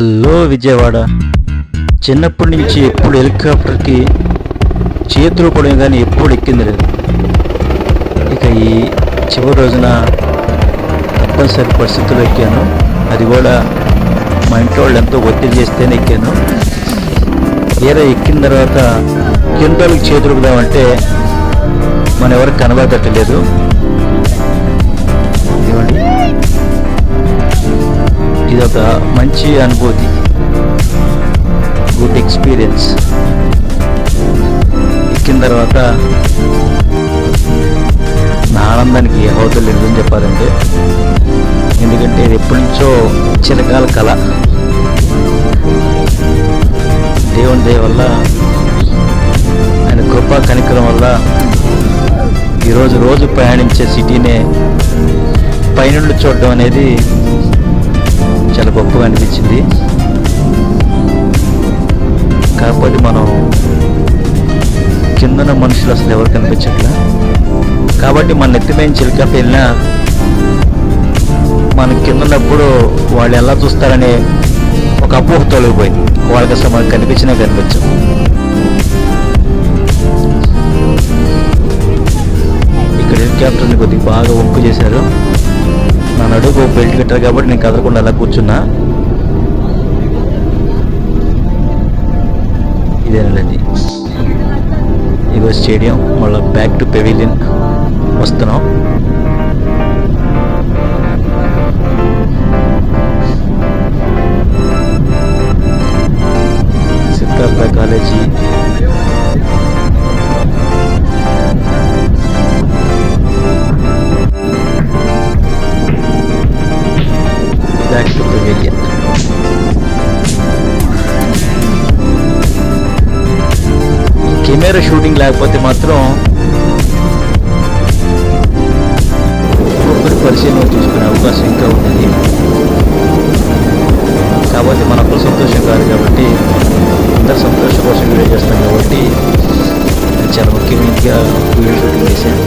Hello Vijayawada. చిన్నప్పటి నుంచి ఎప్పుడు హెలికాప్టర్కి చేతులు పడడం కానీ ఎప్పుడు ఎక్కింది లేదు. ఇక ఈ చివరి రోజున తప్పనిసరి పరిస్థితుల్లో ఎక్కాను. అది కూడా మా ఇంట్లో వాళ్ళు ఎంతో ఒత్తిడి చేస్తేనే ఎక్కాను. ఏదో ఎక్కిన తర్వాత కిందకి చేతులుకుదామంటే మన ఎవరికి కనబడటలేదు. ఇవ్వండి, ఇది ఒక మంచి అనుభూతి, గుడ్ ఎక్స్పీరియన్స్. ఎక్కిన తర్వాత నా ఆనందానికి హోటల్ లేదని చెప్పాలంటే, ఎందుకంటే ఇది ఎప్పటి నుంచో చిరకాల కళ. దేవుని దయ వల్ల, ఆయన కృపా కనికరం వల్ల ఈరోజు రోజు ప్రయాణించే సిటీనే పైనుండి చూడడం అనేది చాలా గొప్పగా అనిపించింది. కాకపోతే మనం కిందన మనుషులు అసలు ఎవరు కనిపించట్లా. కాబట్టి మన నెత్తిమైన చిలకప్ప వెళ్ళినా మనం కింద ఉన్నప్పుడు వాళ్ళు ఎలా చూస్తారనే ఒక అపోహ తొలగిపోయింది. వాళ్ళకి అసలు మనకు కనిపించినా కనిపించం. ఇక్కడ హెలికాప్టర్ని కొద్దిగా బాగా వంపు చేశారు. నా నడుగు బెల్ట్ కట్టారు కాబట్టి నేను కదలకుండా అలా కూర్చున్నా. ఇదేనండి, ఇగో స్టేడియం. మళ్ళీ బ్యాక్ టు పెవిలియన్ వస్తున్నాం. Siddhartha college, back to pavilion. Camera shooting లేకపోతే మాత్రం ఒక్కరి పరిశీలన చూసుకునే అవకాశం ఇంకా ఉంటుంది. కాబట్టి మనకు సంతోషం కాదు కాబట్టి, అందరు సంతోషం కోసం వీడియో చేస్తాం కాబట్టి చాలా ముఖ్యమైనగా వీడియో షూటింగ్ చేశాను.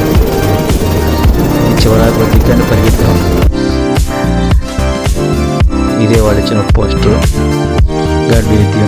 చివరాకు దిగ్గాన్ని పరిగెత్తాం. ఇదే వాళ్ళు ఇచ్చిన poster. God be with you.